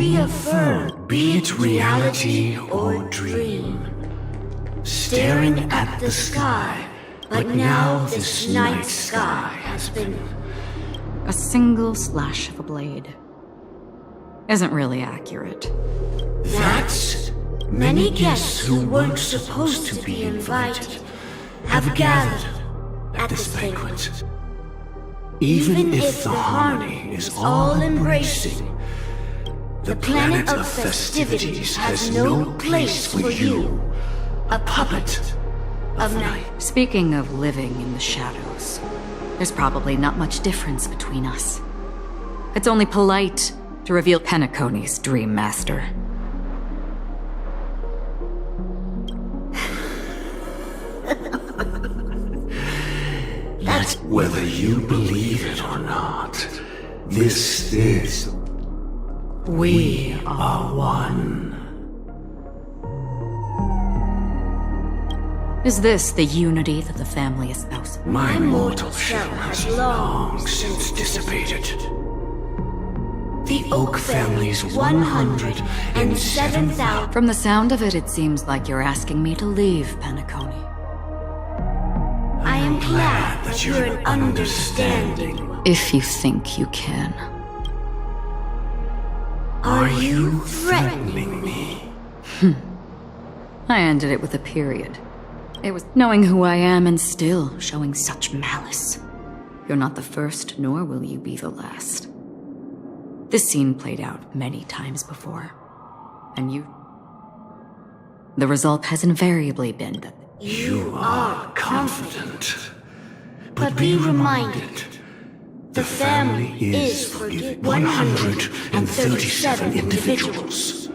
reaffirm, be it reality or dream. Staring at the sky, but now this night sky has been... A single slash of a blade isn't really accurate. That's... Many guests who weren't supposed to be invited have gathered at this banquet. Even if the harmony is all-embracing, the planet of festivities has no place for you, a puppet of night. Speaking of living in the shadows, there's probably not much difference between us. It's only polite to reveal Penacony's Dream Master. That whether you believe it or not, this is... We are one. Is this the unity that the family espouses? My mortal shell has long since dissipated. The Oak family's 107,000... From the sound of it, it seems like you're asking me to leave, Penacony. I am glad that you're an understanding. If you think you can. Are you threatening me? I ended it with a period. It was knowing who I am and still showing such malice. You're not the first, nor will you be the last. This scene played out many times before. And you... The result has invariably been that... You are confident. But be reminded, the family is forgiven 137 individuals.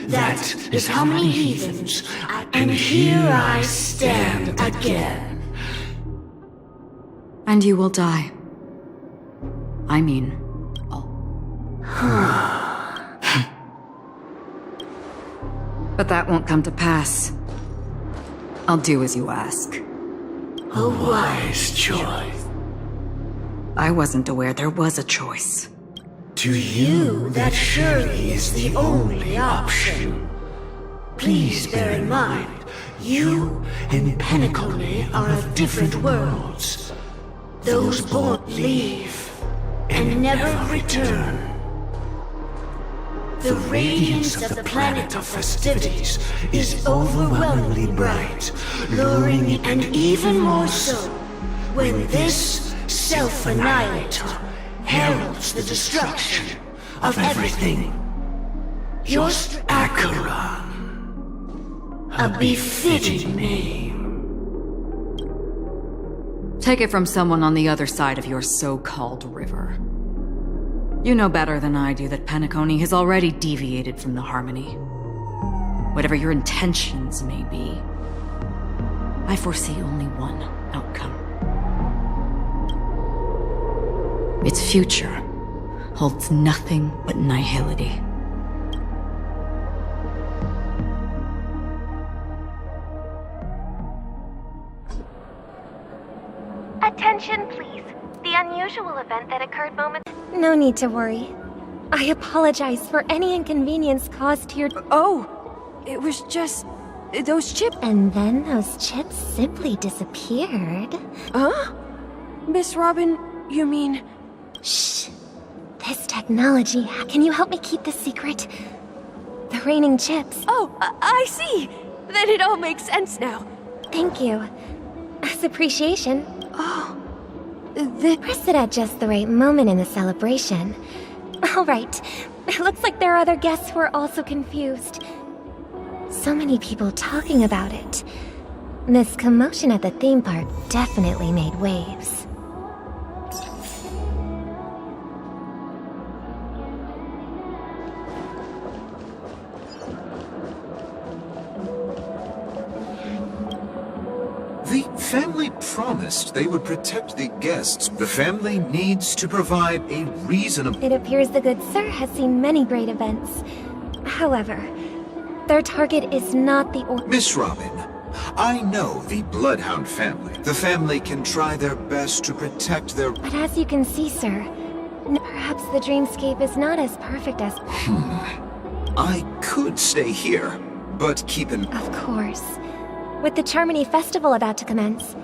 That is how many heathens, and here I stand again. And you will die. I mean, all. But that won't come to pass. I'll do as you ask. A wise choice. I wasn't aware there was a choice. To you, that surely is the only option. Please bear in mind, you and Penacony are of different worlds. Those born leave and never return. The radiance of the planet of festivities is overwhelmingly bright, luring and even more so when this self-annihilator heralds the destruction of everything. Your Acheron, a befitting name. Take it from someone on the other side of your so-called river. You know better than I do that Penacony has already deviated from the harmony. Whatever your intentions may be, I foresee only one outcome. Its future holds nothing but nihility. Attention, please. The unusual event that occurred moments... No need to worry. I apologize for any inconvenience caused to your... Oh, it was just... those chips... And then those chips simply disappeared. Huh? Miss Robin, you mean... Shh. This technology, can you help me keep this secret? The raining chips. Oh, I see. Then it all makes sense now. Thank you. As appreciation. Oh, Press it at just the right moment in the celebration. All right. It looks like there are other guests who are also confused. So many people talking about it. This commotion at the theme park definitely made waves. The family promised they would protect the guests. The family needs to provide a reasonable... It appears the good sir has seen many great events. However, their target is not the Miss Robin, I know the Bloodhound family. The family can try their best to protect their... But as you can see, sir, perhaps the dreamscape is not as perfect as... I could stay here, but keep in... Of course. With the Charmony Festival about to commence.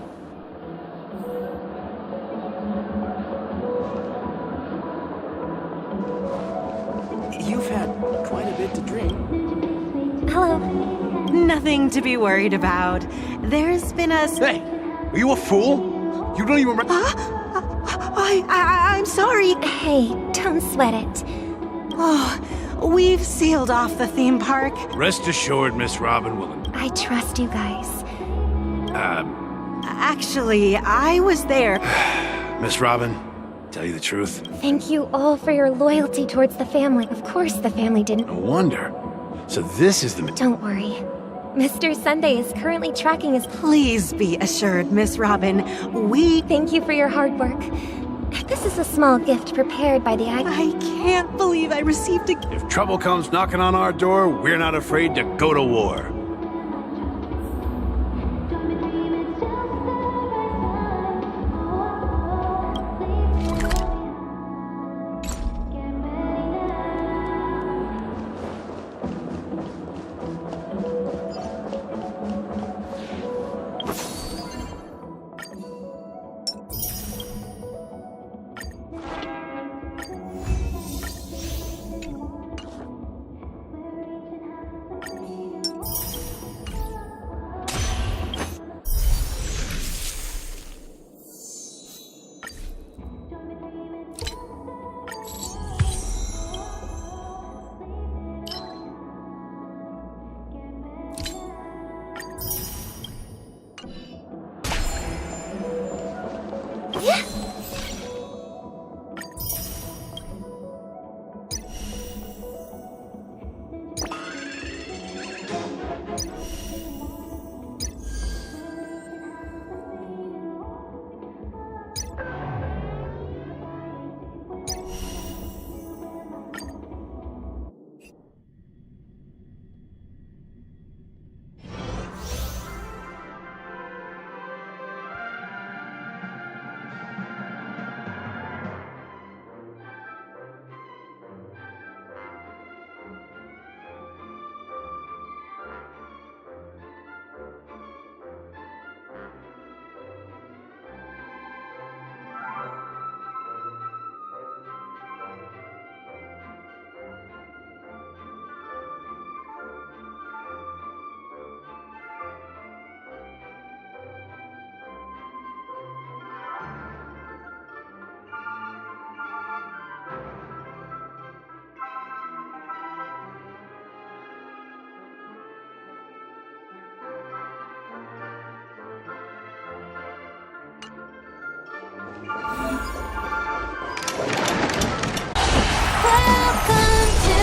You've had quite a bit to drink. Hello. Nothing to be worried about. There's been a... Hey, are you a fool? You don't even... I'm sorry. Hey, don't sweat it. Oh, we've sealed off the theme park. Rest assured, Miss Robin will... I trust you guys. Actually, I was there. Miss Robin, tell you the truth, Thank you all for your loyalty towards the family. Of course the family didn't. no wonder. So this is the... Don't worry. Mr. Sunday is currently tracking his... Please be assured, Miss Robin, we... Thank you for your hard work. This is a small gift prepared by the I can't believe I received a... If trouble comes knocking on our door, we're not afraid to go to war.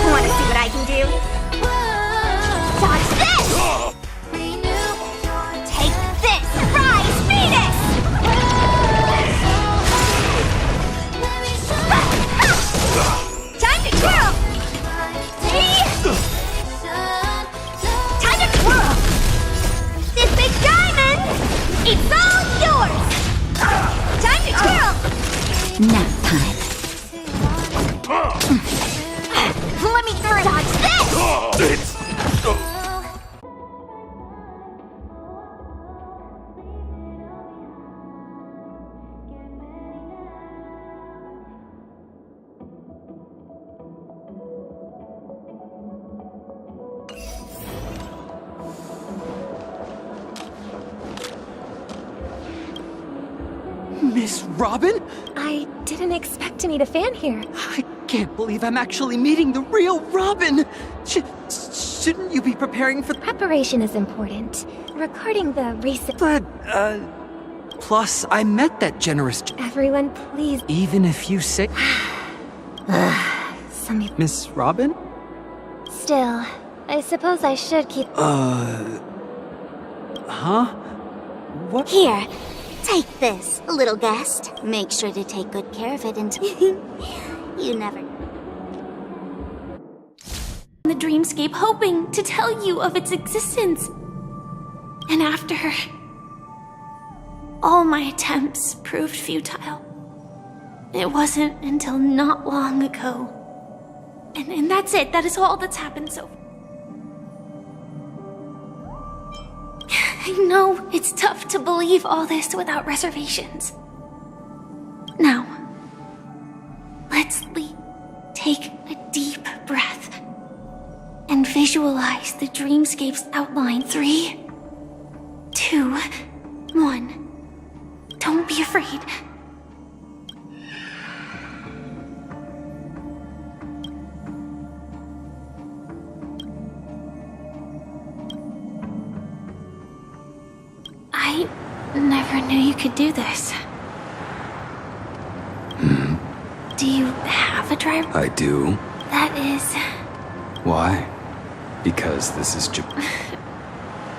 Want to see what I can do? Watch this! Take this! Rise, Venus! Time to twirl! Time to twirl! This big diamond! It's all yours! Time to twirl! Nap time. Let me dodge this! Miss Robin? I didn't expect to meet a fan here. I can't believe I'm actually meeting the real Robin! Shouldn't you be preparing for... Preparation is important. Regarding the recent... But, plus, I met that generous... Everyone, please... Even if you say... Some... Miss Robin? Still, I suppose I should keep... Huh? What? Here, take this, little guest. Make sure to take good care of it until... you never... The dreamscape, hoping to tell you of its existence. And after... all my attempts proved futile. It wasn't until not long ago And that's it. That is all that's happened so far. I know it's tough to believe all this without reservations. Now, let's take a deep breath and visualize the dreamscape's outline. 3, 2, 1. Don't be afraid. I never knew you could do this. Do you have a driver? I do. That is... Why? Because this is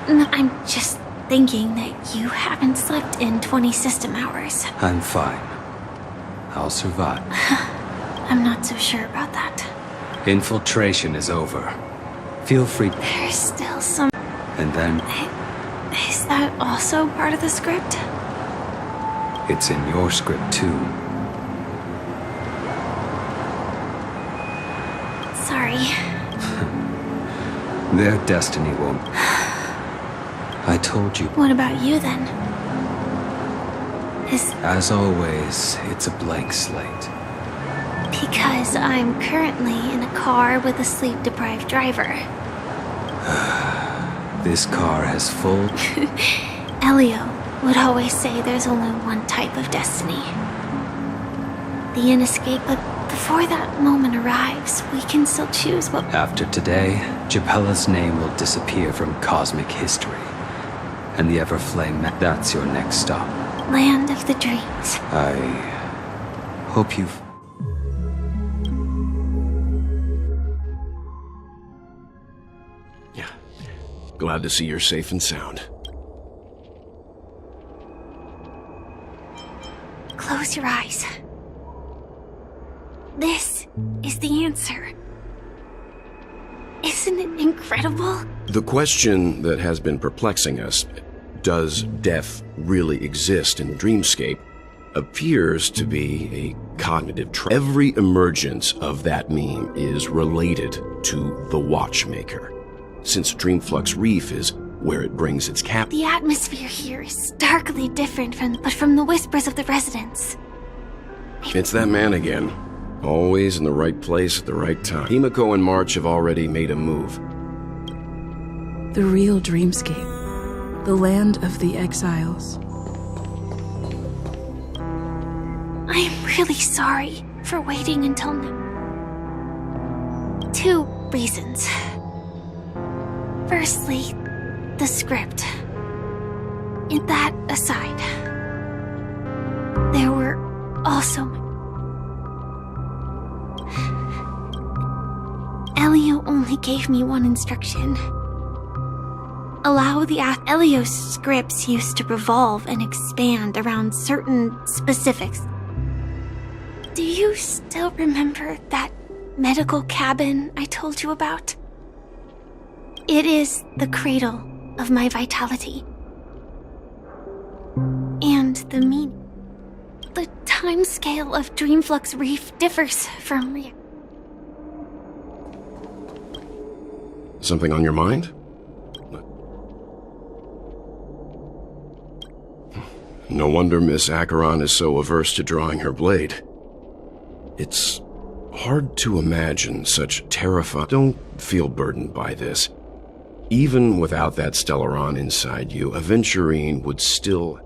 No, I'm just thinking that you haven't slept in 20 system hours. I'm fine. I'll survive. I'm not so sure about that. Infiltration is over. Feel free. There's still some... And then Is that also part of the script? it's in your script too. Sorry. Their destiny won't. I told you. What about you then? As always, it's a blank slate. Because I'm currently in a car with a sleep-deprived driver. This car has full... Elio would always say there's only one type of destiny. The inescapable. But before that moment arrives, we can still choose what... After today, Japella's name will disappear from cosmic history. And the Everflame, that's your next stop. Land of the Dreams. I hope you've... Yeah. Glad to see you're safe and sound. Close your eyes. This is the answer. Isn't it incredible? The question that has been perplexing us, does death really exist in the dreamscape, appears to be a cognitive Every emergence of that meme is related to the Watchmaker, since Dreamflux Reef is where it brings its cap. The atmosphere here is starkly different from the whispers of the residents. It's that man again. Always in the right place at the right time. Himiko and March have already made a move. The real dreamscape. The land of the exiles. I'm really sorry for waiting until now. 2 reasons. Firstly, the script. In that aside, there were also... Elio only gave me one instruction. Allow the Elio's scripts used to revolve and expand around certain specifics. Do you still remember that medical cabin I told you about? It is the cradle of my vitality. And the meaning. The timescale of Dreamflux Reef differs from reality. Something on your mind? No wonder Miss Acheron is so averse to drawing her blade. It's hard to imagine such terrifying... Don't feel burdened by this. Even without that Stellaron inside you, Aventurine would still...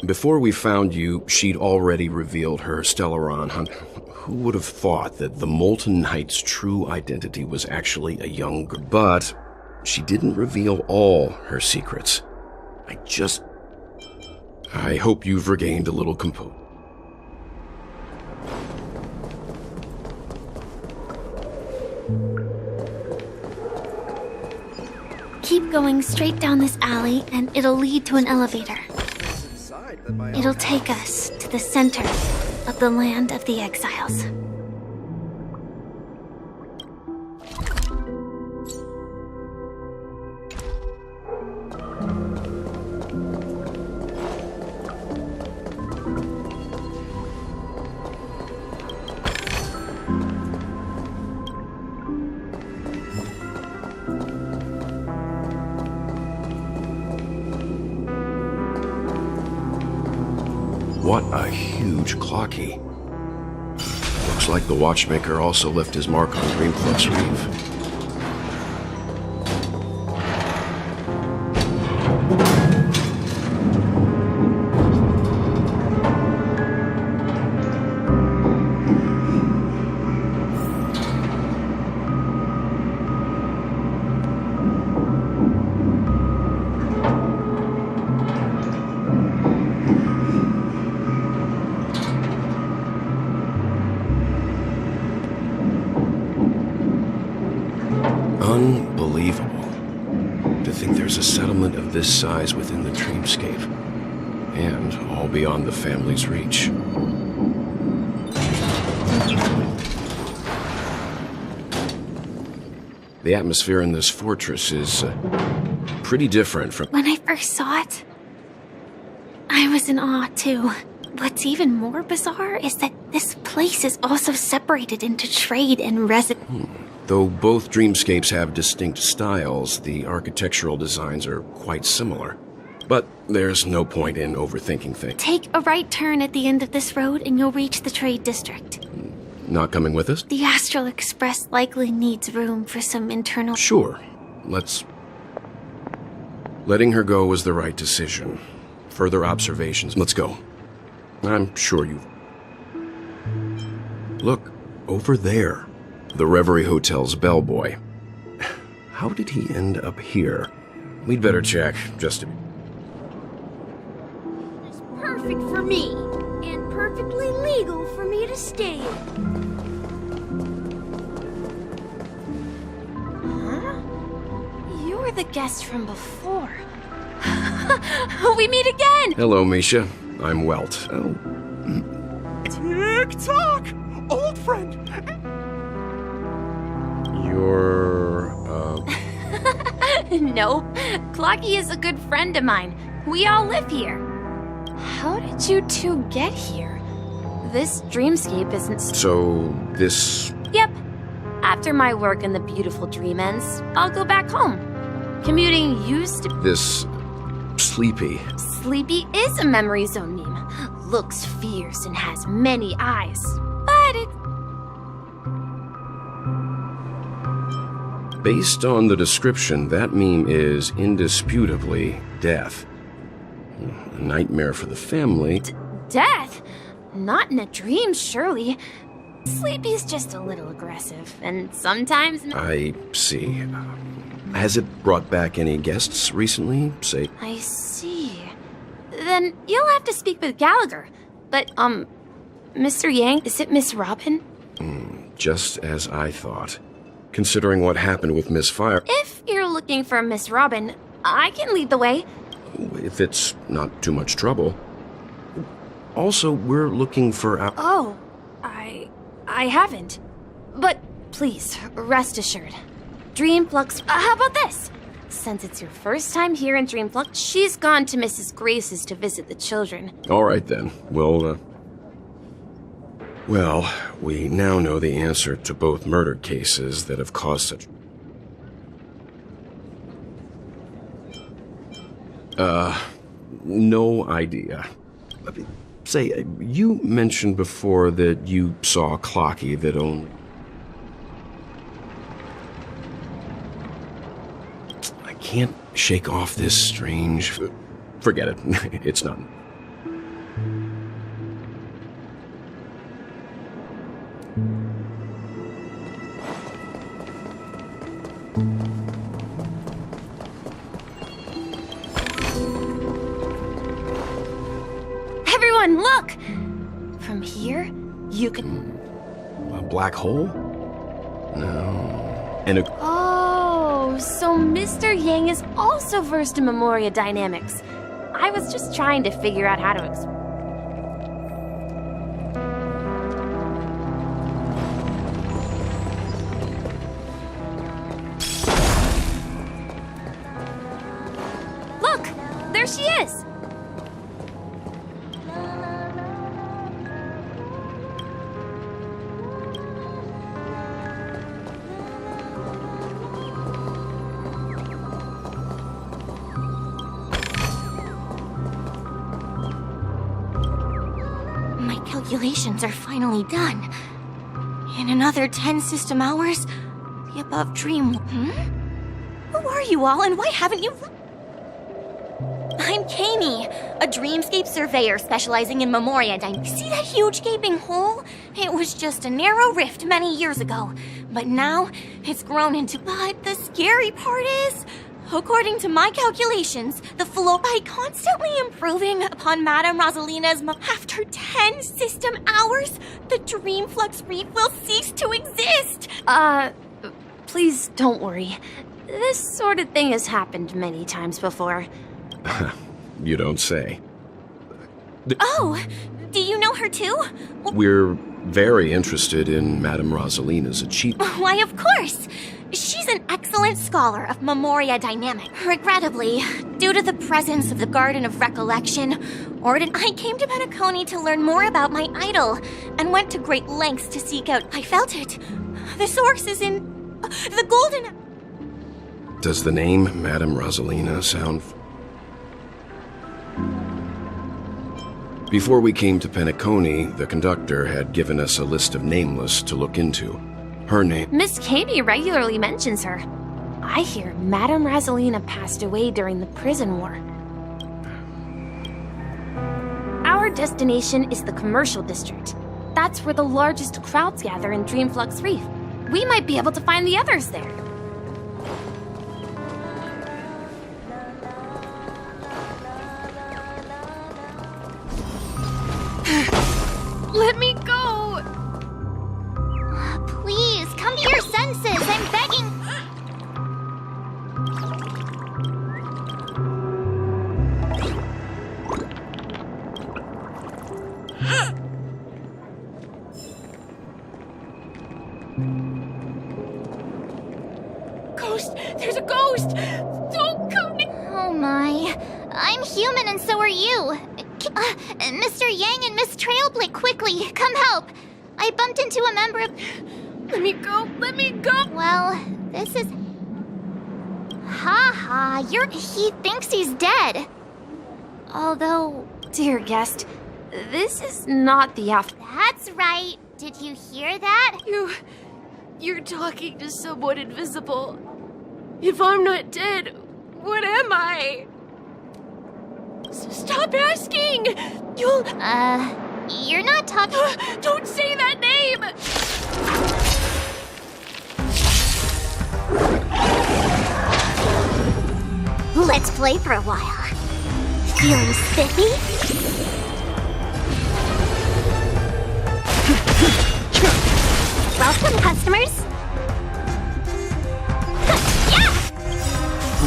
Before we found you, she'd already revealed her Stellaron hunt. Who would have thought that the Molten Knight's true identity was actually a young girl? But she didn't reveal all her secrets. I hope you've regained a little composure. Keep going straight down this alley and it'll lead to an elevator. It'll take us to the center of the land of the exiles. What a huge clocky. Looks like the watchmaker also left his mark on Dreamflux Reef. Unbelievable. To think there's a settlement of this size within the dreamscape. And all beyond the family's reach. The atmosphere in this fortress is pretty different from... When I first saw it, I was in awe too. What's even more bizarre is that this place is also separated into trade and residence. Though both dreamscapes have distinct styles, the architectural designs are quite similar. But there's no point in overthinking things. Take a right turn at the end of this road and you'll reach the trade district. Not coming with us? The Astral Express likely needs room for some internal... Sure. Letting her go was the right decision. Further observations. Let's go. I'm sure you... Look, over there. The Reverie Hotel's bellboy. How did he end up here? We'd better check, just to... It's perfect for me, and perfectly legal for me to stay in. Huh? You were the guest from before. We meet again! Hello, Misha. I'm Welt. Tick-tock! Old friend! You're, Nope. Clocky is a good friend of mine. We all live here. How did you two get here? This dreamscape isn't... So, this... Yep. After my work in the beautiful dream ends, I'll go back home. Commuting used to... This... Sleepy. Sleepy is a memory zone meme. Looks fierce and has many eyes. But it... Based on the description, that meme is indisputably death. A nightmare for the family. Death? Not in a dream, surely. Sleepy's just a little aggressive, and sometimes... I see. Has it brought back any guests recently, say? I see. Then you'll have to speak with Gallagher. But, Mr. Yang, is it Miss Robin? Just as I thought. Considering what happened with Miss Fire... If you're looking for Miss Robin, I can lead the way. If it's not too much trouble. Also, we're looking for... Oh, I haven't. But please, rest assured. Dreamflux... how about this? Since it's your first time here in Dreamflux, she's gone to Mrs. Grace's to visit the children. All right, then. Well, we now know the answer to both murder cases that have caused such... No idea. Say, you mentioned before that you saw Clocky that only... I can't shake off this strange... Forget it. It's not... Everyone, look! From here, you can... A black hole? No. And a... Oh, so Mr. Yang is also versed in Memoria dynamics. I was just trying to figure out how to explain. Look! There she is! calculations are finally done. In another 10 system hours, the above dream... Who are you all, and why haven't you... I'm Kami, a dreamscape surveyor specializing in Memoria Dynamics. See that huge gaping hole? It was just a narrow rift many years ago, but now it's grown into... But the scary part is, according to my calculations, the flow by constantly improving upon Madame Rosalina's... After 10 system hours, the Dreamflux Reef will cease to exist! Please don't worry. This sort of thing has happened many times before. You don't say. Oh, do you know her too? We're very interested in Madame Rosalina's achievement. Why, of course! She's an excellent scholar of Memoria Dynamic. Regrettably, due to the presence of the Garden of Recollection, I came to Penacony to learn more about my idol, and went to great lengths to seek out... I felt it. The source is in... the Golden... Does the name Madame Rosalina sound... Before we came to Penacony, the conductor had given us a list of nameless to look into. Her name... Miss Kami regularly mentions her. I hear Madame Rosalina passed away during the prison war. Our destination is the commercial district. That's where the largest crowds gather in Dreamflux Reef. We might be able to find the others there. Let me go! Please, come to your senses! I'm begging! Ghost! There's a ghost! Don't come near! Oh my. I'm human and so are you. Mr. Yang and Miss Trailblade, quickly, come help. I bumped into a member of... Let me go! Let me go! Well, this is... He thinks he's dead. Although... Dear guest, this is not the after... That's right. Did you hear that? You're talking to someone invisible. If I'm not dead, what am I? Stop asking! You'll... You're not talking... Don't say that name! Let's play for a while. Feeling spiffy? Welcome, customers.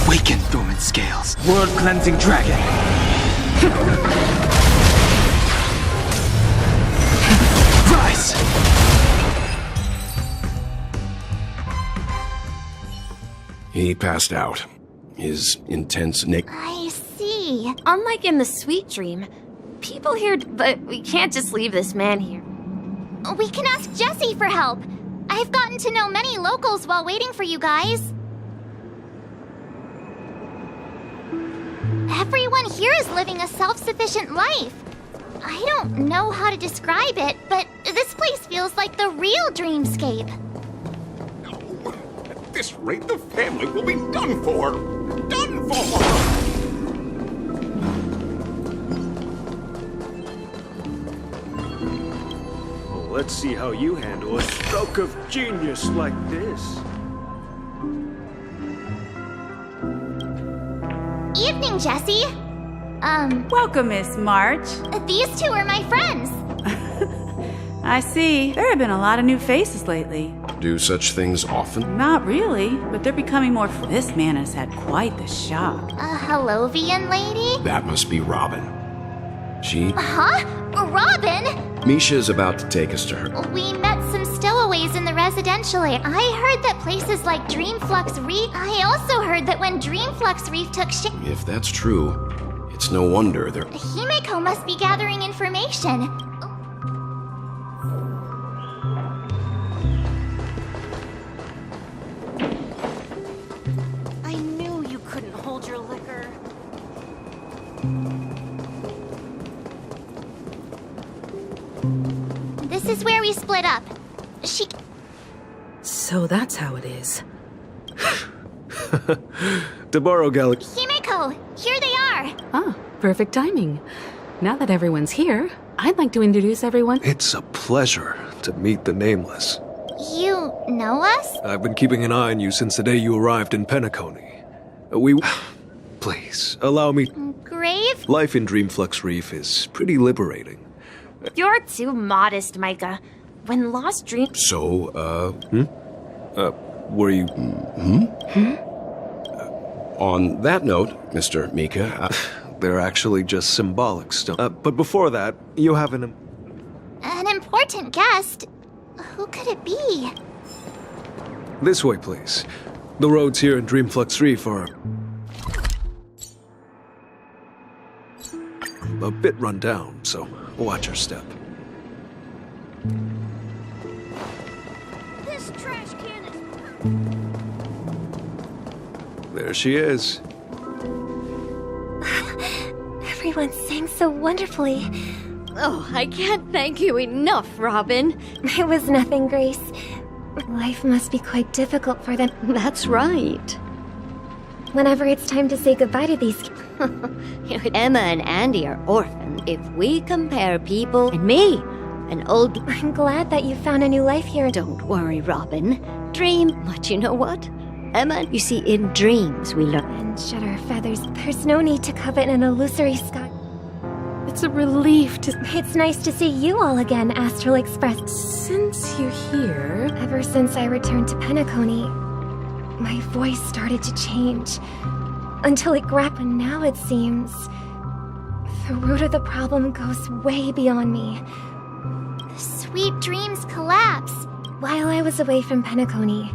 Awaken, dormant scales. World-cleansing dragon. Rise! He passed out. His intense I see. Unlike in the Sweet Dream, people here... But we can't just leave this man here. We can ask Jessie for help. I've gotten to know many locals while waiting for you guys. Everyone here is living a self-sufficient life. I don't know how to describe it, but this place feels like the real dreamscape. At this rate, the family will be done for! Done for! Let's see how you handle a stroke of genius like this. Evening, Jessie. Welcome, Miss March. These two are my friends. I see. There have been a lot of new faces lately. Do such things often? Not really, but they're becoming more... This man has had quite the shock. A Hellovian lady? That must be Robin. She... Huh? Robin? Misha's about to take us to her. We met some stowaways in the residential area. I heard that places like Dreamflux Reef... I also heard that when Dreamflux Reef took shape... If that's true, it's no wonder they're... Himeko must be gathering information. I knew you couldn't hold your liquor. This is where we split up. She... So that's how it is. Debarro Galaxy. Himeko! Here they are! Ah, perfect timing. Now that everyone's here, I'd like to introduce everyone. It's a pleasure to meet the Nameless. You know us? I've been keeping an eye on you since the day you arrived in Penacony. Please, allow me... Grave? Life in Dreamflux Reef is pretty liberating. You're too modest, Micah. When Lost Dreams... So, were you... On that note, Mr. Mika, They're actually just symbolic stuff. But before that, you have an important guest. Who could it be? This way, please. The roads here in Dreamflux Reef are... a bit run down, so watch your step. This trash can is... There she is. Everyone sang so wonderfully. Oh, I can't thank you enough, Robin. It was nothing, Grace. Life must be quite difficult for them. That's right. Whenever it's time to say goodbye to these... Emma and Andy are orphans. If we compare people... And me, an old... I'm glad that you found a new life here. Don't worry, Robin. Dream. But you know what? Emma, you see, in dreams we learn... And shed our feathers. There's no need to covet an illusory sky. It's a relief to... It's nice to see you all again, Astral Express. Since you're here... Ever since I returned to Penacony, my voice started to change. Until it grabbed, and now it seems... the root of the problem goes way beyond me. The sweet dreams collapse. While I was away from Penacony,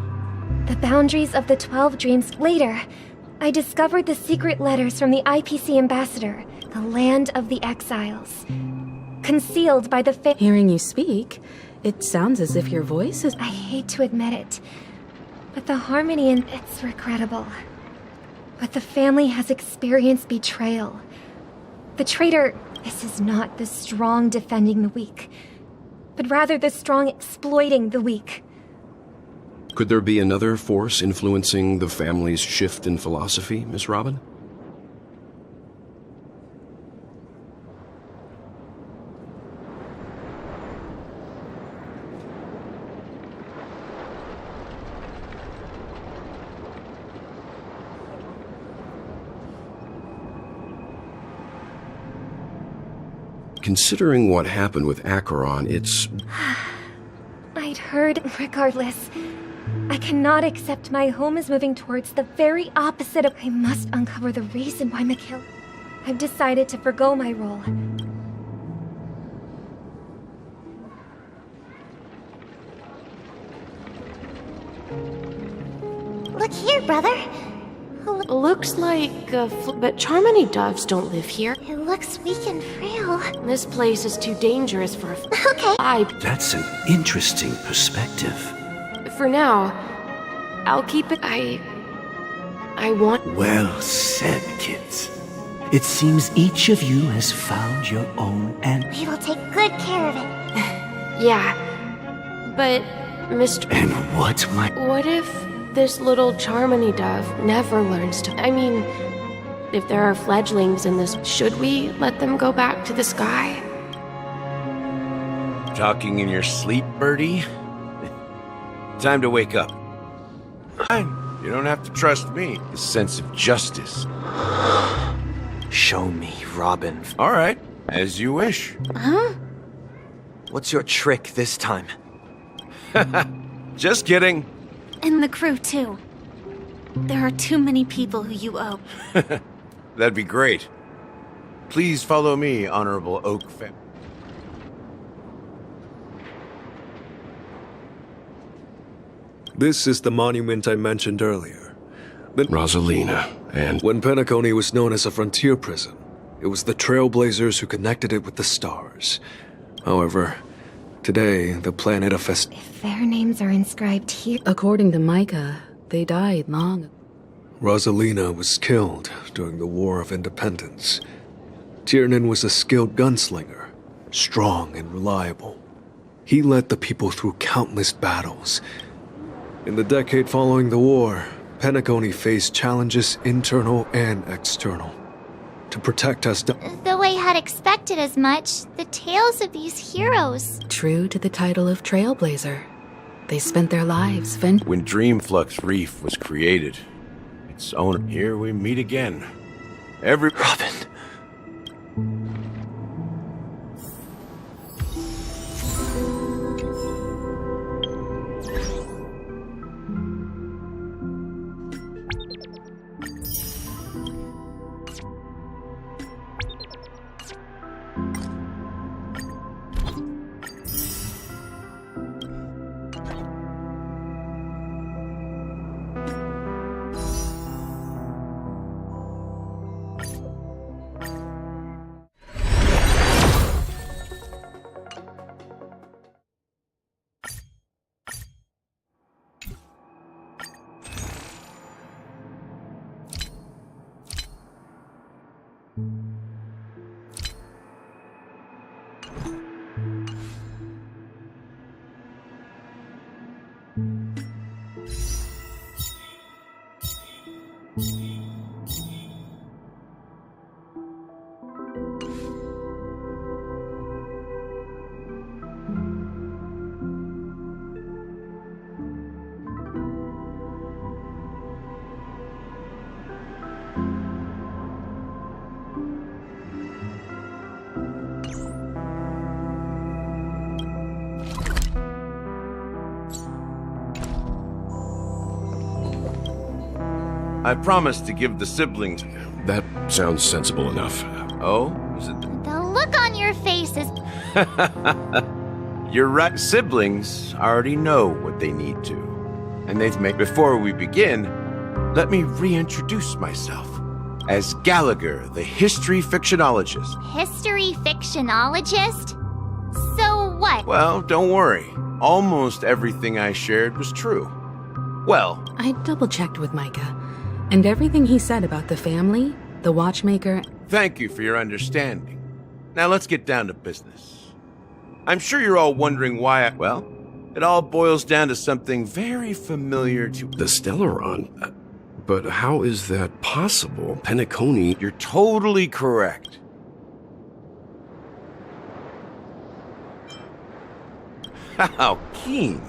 the boundaries of the 12 dreams... Later, I discovered the secret letters from the IPC ambassador, the land of the exiles. Concealed by the Hearing you speak, it sounds as if your voice is... I hate to admit it, but the harmony in it's regrettable. But the family has experienced betrayal. The traitor... This is not the strong defending the weak, but rather the strong exploiting the weak. could there be another force influencing the family's shift in philosophy, Miss Robin? Considering what happened with Acheron, it's... I'd heard. Regardless, I cannot accept my home is moving towards the very opposite of... I must uncover the reason why Mikhail... I've decided to forgo my role. Look here, brother. Looks like but Charmony doves don't live here. It looks weak and frail. This place is too dangerous for a Okay. That's an interesting perspective. For now, I'll keep it. I want... Well said, kids. It seems each of you has found your own and... We will take good care of it. Yeah. But, Mr. And what might... What if this little Charmony dove never learns to... I mean, if there are fledglings in this, should we let them go back to the sky? Talking in your sleep, Birdie? Time to wake up. Fine. You don't have to trust me. The sense of justice. Show me, Robin. All right. As you wish. Huh? What's your trick this time? Just kidding. And the crew, too. There are too many people who you owe. That'd be great. Please follow me, Honorable Oak family. This is the monument I mentioned earlier. Rosalina, and... When Penacony was known as a frontier prison, it was the Trailblazers who connected it with the stars. However, today, the planet of If their names are inscribed here... According to Micah, they died long ago. Rosalina was killed during the War of Independence. Tiernan was a skilled gunslinger. strong and reliable. He led the people through countless battles. In the decade following the war, Penacony faced challenges internal and external. To protect us, Though I had expected as much, the tales of these heroes. True to the title of Trailblazer. They spent their lives When Dreamflux Reef was created, its owner, here we meet again. Robin. I promised to give the siblings... That sounds sensible enough. Oh? Is it... The look on your face is... You're right. Siblings already know what they need to. And they've made... Before we begin, let me reintroduce myself. As Gallagher, the history fictionologist. History fictionologist? So what? Well, don't worry. Almost everything I shared was true. Well... I double-checked with Micah. And everything he said about the family, the watchmaker... Thank you for your understanding. Now let's get down to business. I'm sure you're all wondering why Well, it all boils down to something very familiar to... The Stellaron? But how is that possible? Penacony... You're totally correct. How keen.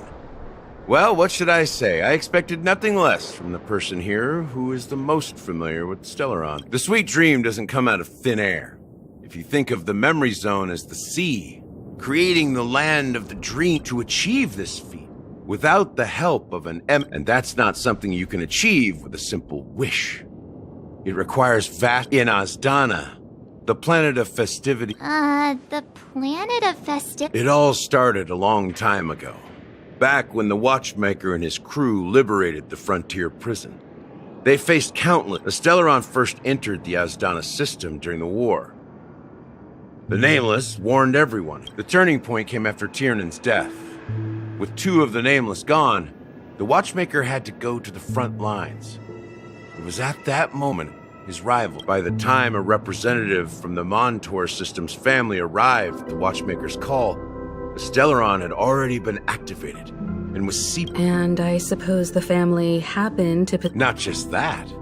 Well, what should I say? I expected nothing less from the person here who is the most familiar with Stellaron. The sweet dream doesn't come out of thin air. If you think of the memory zone as the sea, creating the land of the dream to achieve this feat, without the help of an and that's not something you can achieve with a simple wish. It requires vast in Azdana, the planet of festivity. The planet of festivity? It all started a long time ago. Back when the Watchmaker and his crew liberated the frontier prison. They faced countless... The Stellaron first entered the Azdana system during the war. The Nameless warned everyone. The turning point came after Tiernan's death. With two of the Nameless gone, the Watchmaker had to go to the front lines. It was at that moment his rival. By the time a representative from the Montour system's family arrived at the Watchmaker's call, the Stellaron had already been activated and was seeping. And I suppose the family happened to put... Not just that.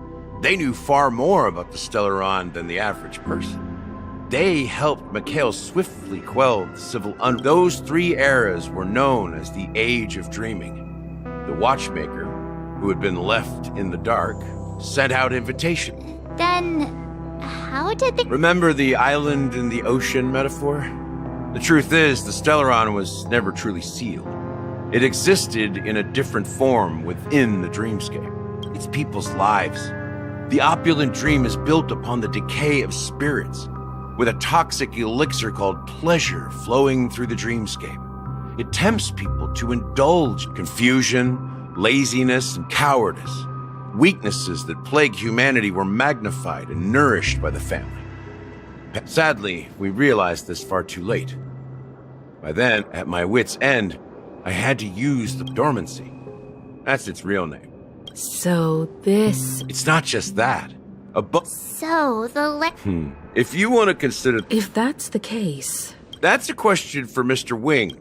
They knew far more about the Stellaron than the average person. They helped Mikhail swiftly quell the civil Those 3 eras were known as the Age of Dreaming. The Watchmaker, who had been left in the dark, sent out invitation. Then, how did the... Remember the island in the ocean metaphor? The truth is, the Stellaron was never truly sealed. It existed in a different form within the dreamscape. Its people's lives. The opulent dream is built upon the decay of spirits, with a toxic elixir called pleasure flowing through the dreamscape. It tempts people to indulge confusion, laziness, and cowardice. Weaknesses that plague humanity were magnified and nourished by the family. Sadly, we realized this far too late. By then, at my wit's end, I had to use the dormancy. That's its real name. So this... It's not just that. So, the If you want to consider... If that's the case... That's a question for Mr. Wings.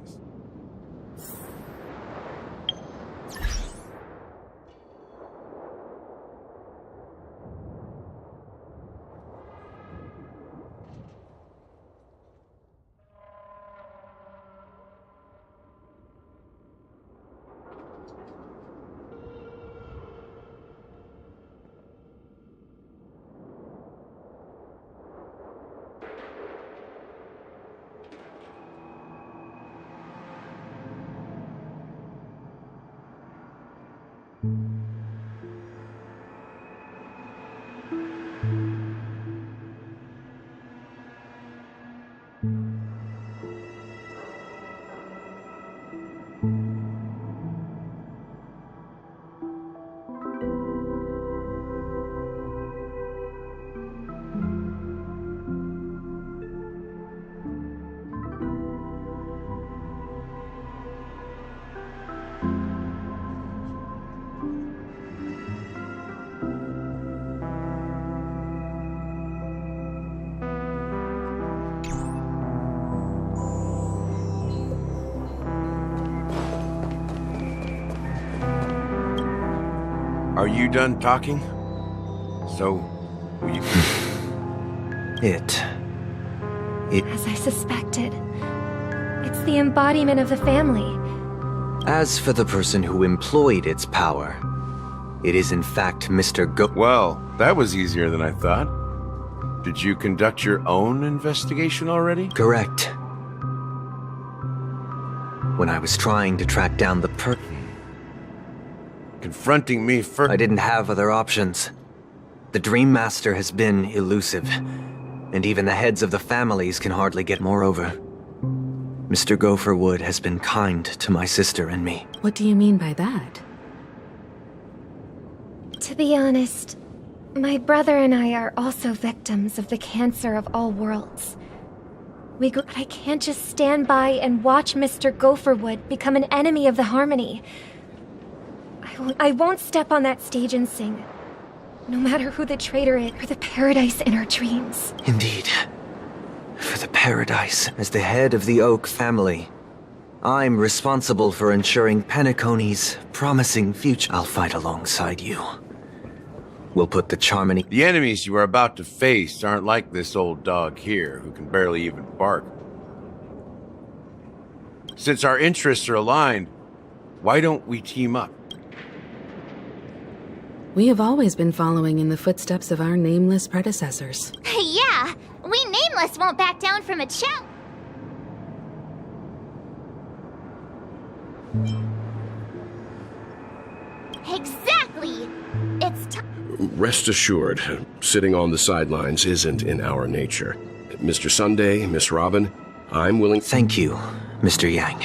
Are you done talking? So, will you... It... As I suspected. It's the embodiment of the family. As for the person who employed its power, it is in fact Mr. Well, that was easier than I thought. Did you conduct your own investigation already? Correct. When I was trying to track down the confronting me first. I didn't have other options. The Dream Master has been elusive, and even the heads of the families can hardly get. Moreover, Mr. Gopherwood has been kind to my sister and me. What do you mean by that? To be honest, my brother and I are also victims of the cancer of all worlds. But I can't just stand by and watch Mr. Gopherwood become an enemy of the Harmony. I won't step on that stage and sing, no matter who the traitor is, or the paradise in our dreams. Indeed. For the paradise, as the head of the Oak family, I'm responsible for ensuring Penacony's promising future. I'll fight alongside you. We'll put the Charmony... The enemies you are about to face aren't like this old dog here, who can barely even bark. Since our interests are aligned, why don't we team up? We have always been following in the footsteps of our nameless predecessors. Yeah, we Nameless won't back down from a challenge. Exactly! It's time. Rest assured, sitting on the sidelines isn't in our nature. Mr. Sunday, Miss Robin, I'm willing... Thank you, Mr. Yang.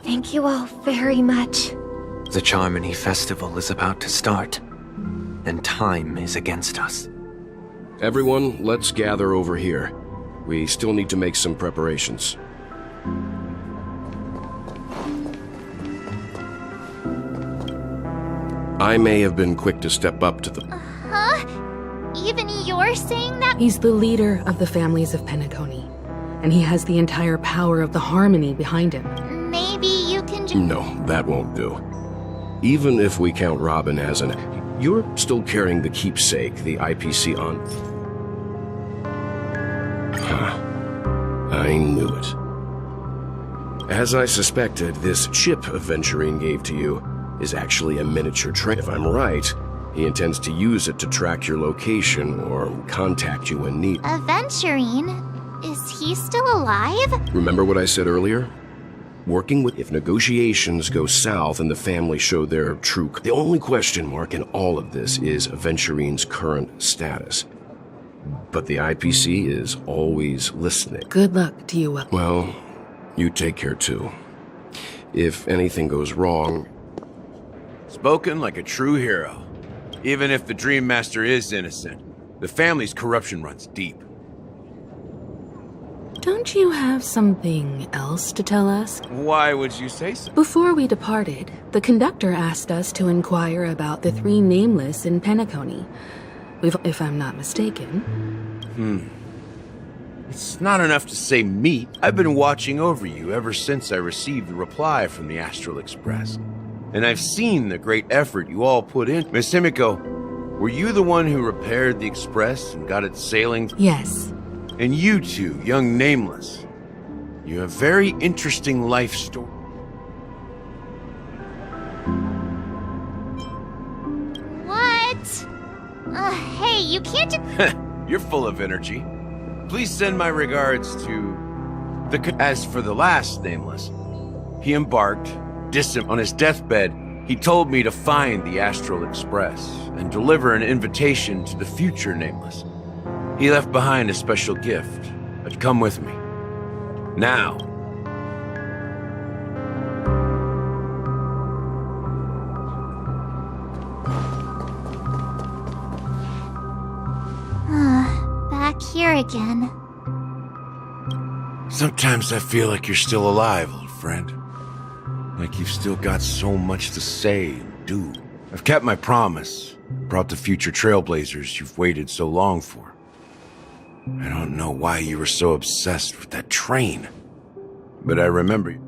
Thank you all very much. The Charmony Festival is about to start, and time is against us. Everyone, let's gather over here. We still need to make some preparations. I may have been quick to step up to the... Huh? Even you're saying that? He's the leader of the families of Penacony, and he has the entire power of the Harmony behind him. Maybe you can just... No, that won't do. Even if we count Robin as an... You're still carrying the keepsake, the IPC on... I knew it. As I suspected, this chip Aventurine gave to you is actually a miniature train. If I'm right, he intends to use it to track your location or contact you when needed. Aventurine? Is he still alive? Remember what I said earlier? Working with... If negotiations go south and the family show their true... The only question mark in all of this is Aventurine's current status. But the IPC is always listening. Good luck to you. Well, you take care too. If anything goes wrong... Spoken like a true hero. Even if the Dream Master is innocent, the family's corruption runs deep. Don't you have something else to tell us? Why would you say so? Before we departed, the conductor asked us to inquire about the three Nameless in Penacony. If I'm not mistaken. It's not enough to say meet. I've been watching over you ever since I received the reply from the Astral Express. And I've seen the great effort you all put in. Miss Himiko, were you the one who repaired the Express and got it sailing? Yes. And you two, young Nameless, you have very interesting life story. What? Hey, you can't just... You're full of energy. Please send my regards to the... As for the last Nameless, he embarked, distant on his deathbed. He told me to find the Astral Express and deliver an invitation to the future Nameless. He left behind a special gift. But come with me. Now. Back here again. Sometimes I feel like you're still alive, old friend. Like you've still got so much to say and do. I've kept my promise. Brought the future trailblazers you've waited so long for. I don't know why you were so obsessed with that train. But I remember you.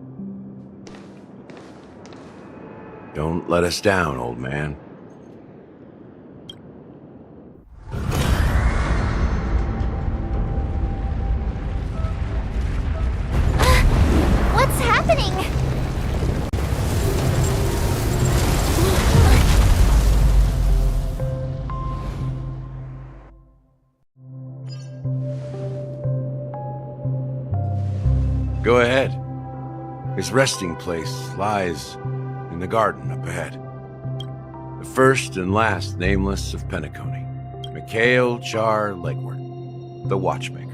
Don't let us down, old man. What's happening? Go ahead. His resting place lies in the garden up ahead. The first and last Nameless of Penacony. Mikhail Char Legward, the Watchmaker.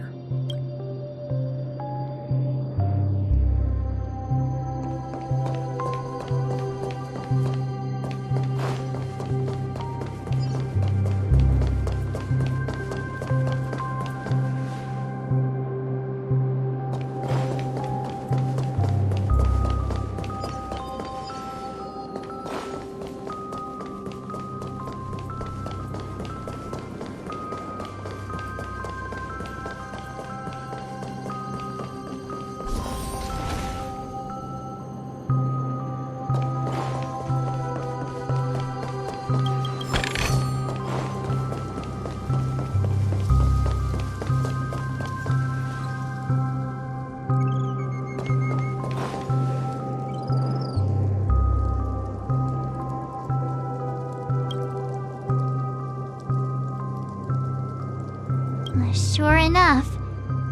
Sure enough,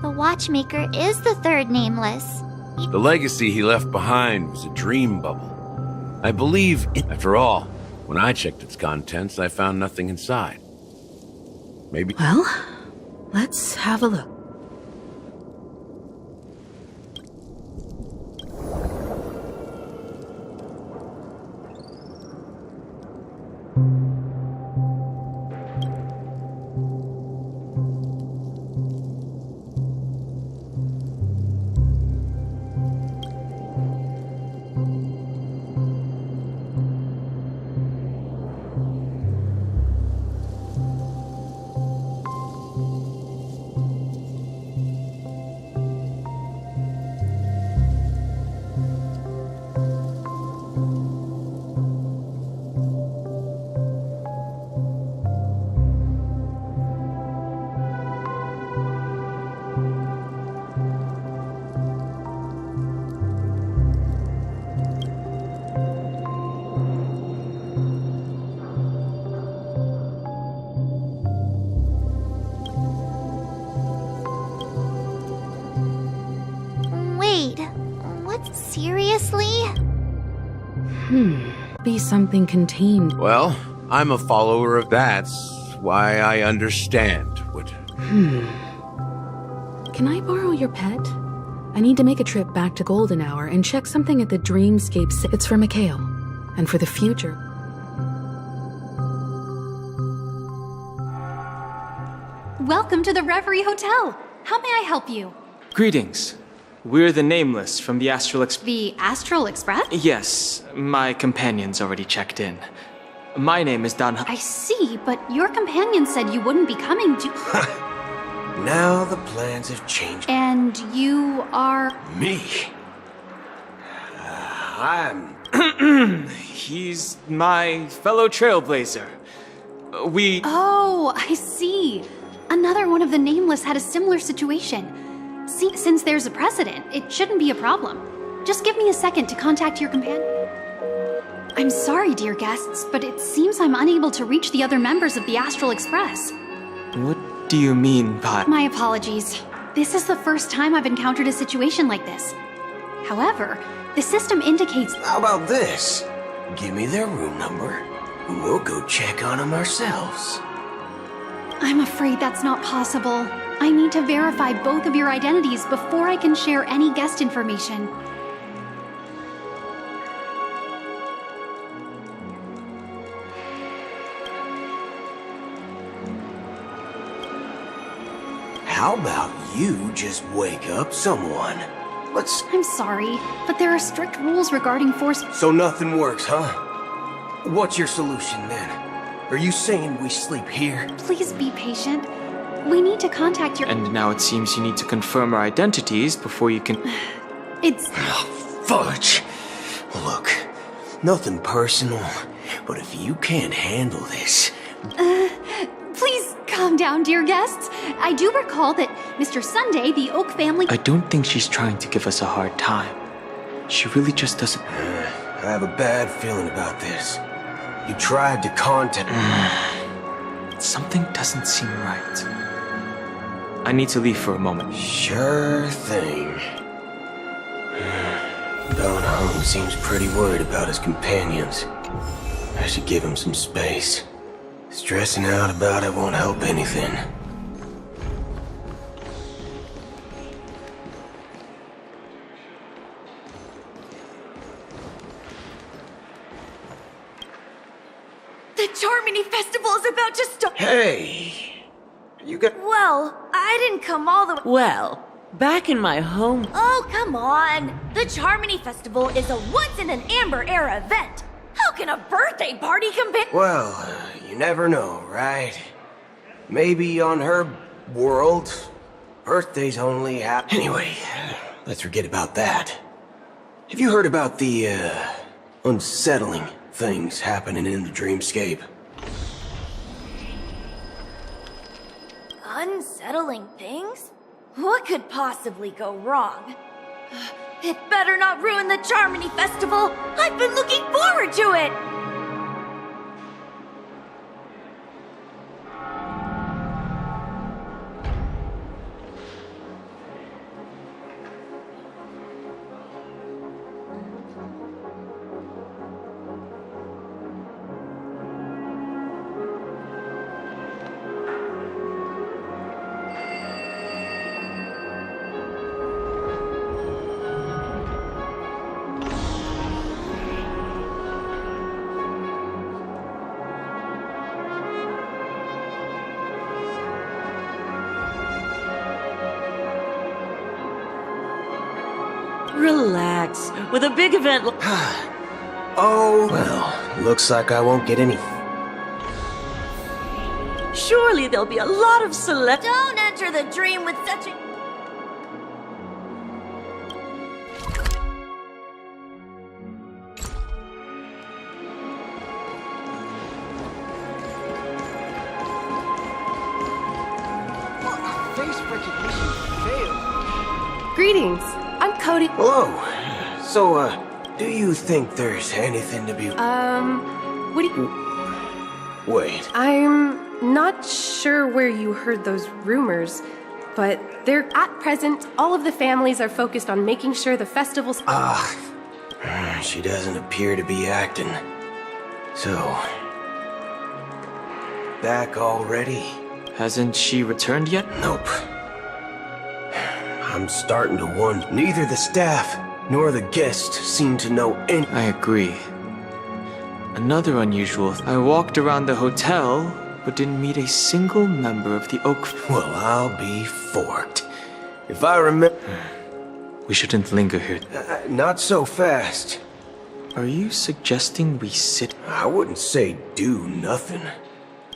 the Watchmaker is the third Nameless. The legacy he left behind was a dream bubble. I believe, after all, when I checked its contents, I found nothing inside. Maybe... Well, let's have a look. Seriously? Be something contained. Well, I'm a follower of that's why I understand what... Can I borrow your pet? I need to make a trip back to Golden Hour and check something at the Dreamscape. It's for Mikhail. And for the future. Welcome to the Reverie Hotel. How may I help you? Greetings. We're the Nameless from the Astral Express. The Astral Express? Yes, my companion's already checked in. My name is Dan. I see, but your companion said you wouldn't be coming to... Now the plans have changed. And you are... Me? I'm... He's my fellow trailblazer. We... Oh, I see. Another one of the Nameless had a similar situation. See, since there's a precedent, it shouldn't be a problem. Just give me a second to contact your companion. I'm sorry, dear guests, but it seems I'm unable to reach the other members of the Astral Express. What do you mean by... My apologies. This is the first time I've encountered a situation like this. However, the system indicates... How about this? Give me their room number, and we'll go check on them ourselves. I'm afraid that's not possible. I need to verify both of your identities before I can share any guest information. How about you just wake up someone? I'm sorry, but there are strict rules regarding force... So nothing works, huh? What's your solution then? Are you saying we sleep here? Please be patient. We need to contact your... And now it seems you need to confirm our identities before you can... It's... Oh, fudge! Look, nothing personal, but if you can't handle this... Please calm down, dear guests. I do recall that Mr. Sunday, the Oak family... I don't think she's trying to give us a hard time. She really just doesn't... I have a bad feeling about this. You tried to contact... Something doesn't seem right. I need to leave for a moment. Sure thing. Don Hung seems pretty worried about his companions. I should give him some space. Stressing out about it won't help anything. The Charmony Festival is about to start. Hey! You got... Well, I didn't come all the way. Well, back in my home... Oh, come on! The Charmony Festival is a once-in-an-Amber Era event. How can a birthday party compare? Well, you never know, right? Maybe on her world, birthdays only happen... Anyway, let's forget about that. Have you heard about the, unsettling things happening in the dreamscape? Unsettling things? What could possibly go wrong? It better not ruin the Charmony Festival! I've been looking forward to it! Relax. With a big event... Oh, well, looks like I won't get any... Surely there'll be a lot of select... Don't enter the dream with such a... Face recognition failed. Greetings. I'm Cody. Hello. So, do you think there's anything to be... What do you... Wait. I'm not sure where you heard those rumors, but they're at present, all of the families are focused on making sure the festival's... She doesn't appear to be acting. So... Back already? Hasn't she returned yet? Nope. I'm starting to wonder. Neither the staff nor the guests seem to know any... I agree. Another unusual... I walked around the hotel, but didn't meet a single member of the Oak... Well, I'll be forked. If I remember... We shouldn't linger here. Not so fast. Are you suggesting we sit... I wouldn't say do nothing.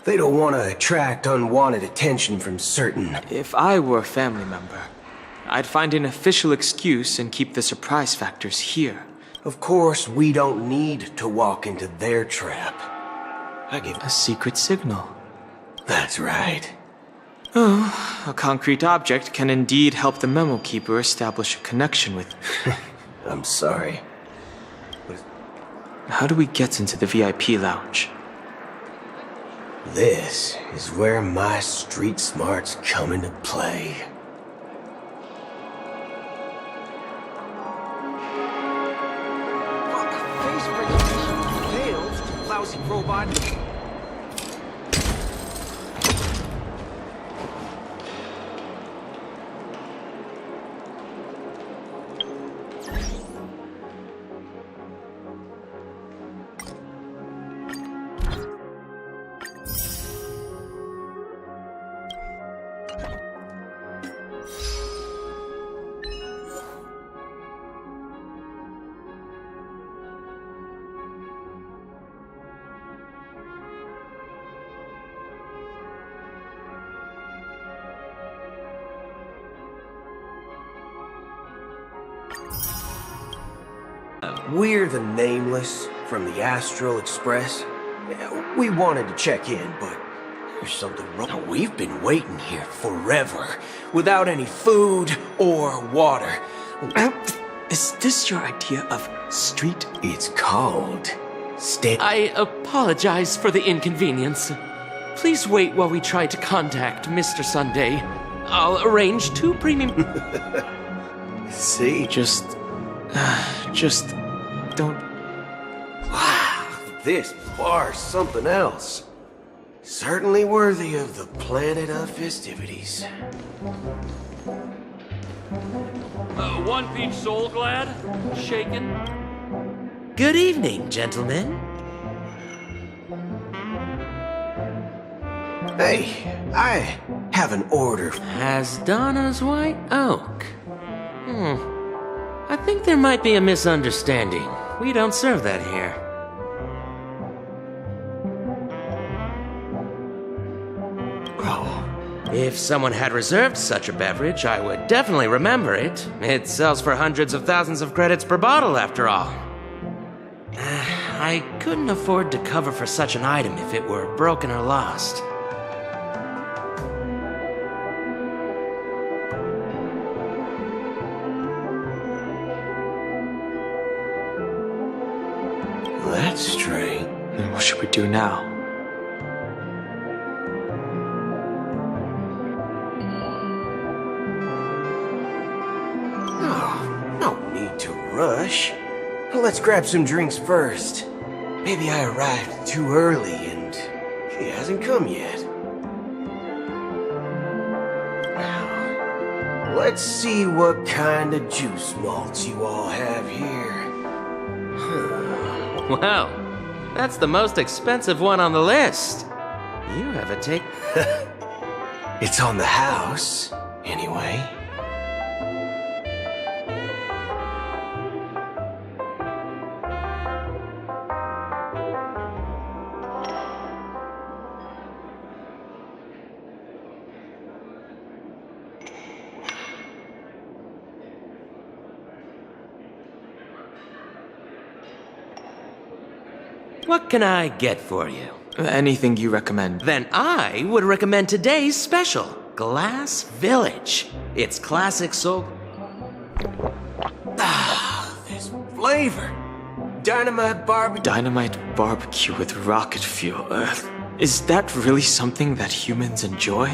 They don't want to attract unwanted attention from certain... If I were a family member, I'd find an official excuse and keep the surprise factors here. Of course, we don't need to walk into their trap. I give a secret signal. That's right. Oh, a concrete object can indeed help the Memo Keeper establish a connection with... I'm sorry. How do we get into the VIP lounge? This is where my street smarts come into play. Face recognition failed, lousy robot. We're the Nameless from the Astral Express. We wanted to check in, but there's something wrong. We've been waiting here forever, without any food or water. Is this your idea of street? It's called... I apologize for the inconvenience. Please wait while we try to contact Mr. Sunday. I'll arrange 2 premium... See? Just don't... Wow, this bar's something else. Certainly worthy of the planet of festivities. One Peach Soul Glad? Shaken? Good evening, gentlemen. Hey, I have an order. Hasdana's White Oak. I think there might be a misunderstanding. We don't serve that here. If someone had reserved such a beverage, I would definitely remember it. It sells for hundreds of thousands of credits per bottle, after all. I couldn't afford to cover for such an item if it were broken or lost. That's strange. Then what should we do now? Rush. Let's grab some drinks first. Maybe I arrived too early and he hasn't come yet. Now, let's see what kind of juice malts you all have here. Wow, that's the most expensive one on the list. You have a take. It's on the house, anyway. What can I get for you? Anything you recommend. Then I would recommend today's special, Glass Village. It's classic soul... This flavor. Dynamite barbecue. Dynamite barbecue with rocket fuel. Is that really something that humans enjoy?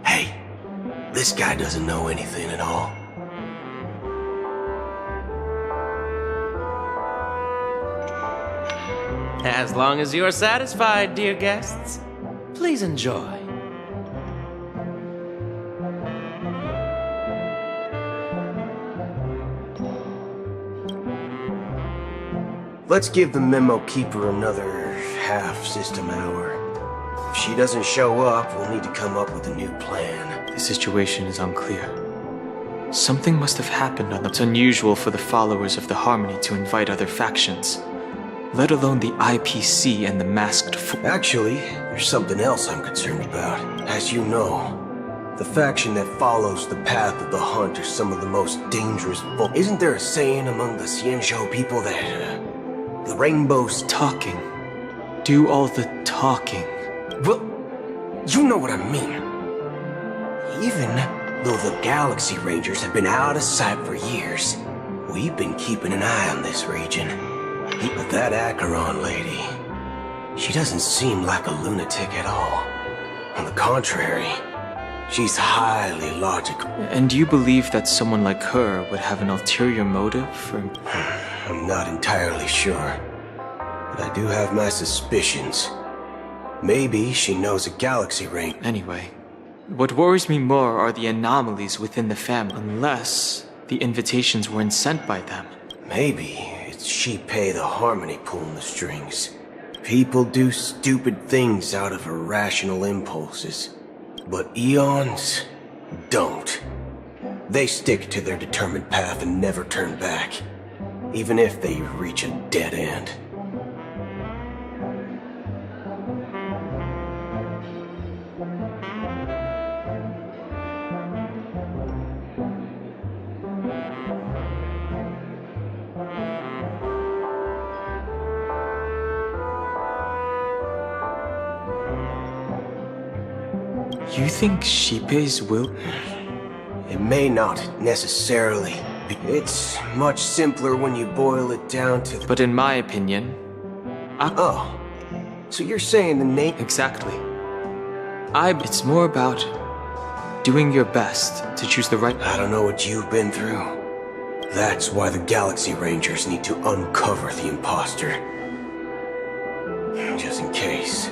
Hey, this guy doesn't know anything at all. As long as you're satisfied, dear guests, please enjoy. Let's give the Memo Keeper another half-system hour. If she doesn't show up, we'll need to come up with a new plan. The situation is unclear. Something must have happened on that's unusual for the followers of the Harmony to invite other factions. let alone the IPC and the masked Actually, there's something else I'm concerned about. As you know, the faction that follows the path of the hunt are some of the most dangerous Isn't there a saying among the Xianzhou people that, the rainbow's talking? Do all the talking. Well, you know what I mean. Even though the Galaxy Rangers have been out of sight for years, we've been keeping an eye on this region. But that Acheron lady, she doesn't seem like a lunatic at all. On the contrary, she's highly logical. And you believe that someone like her would have an ulterior motive for... I'm not entirely sure, but I do have my suspicions. Maybe she knows a Galaxy Ranger. Anyway, what worries me more are the anomalies within the family, unless the invitations weren't sent by them. Maybe it's Shipei the Harmony pulling the strings. People do stupid things out of irrational impulses, but Eons don't. They stick to their determined path and never turn back, even if they reach a dead end. You think Shipei's will? It may not necessarily. It's much simpler when you boil it down to... But in my opinion... Oh. So you're saying the name... Exactly. It's more about doing your best to choose the right... I don't know what you've been through. That's why the Galaxy Rangers need to uncover the imposter. Just in case.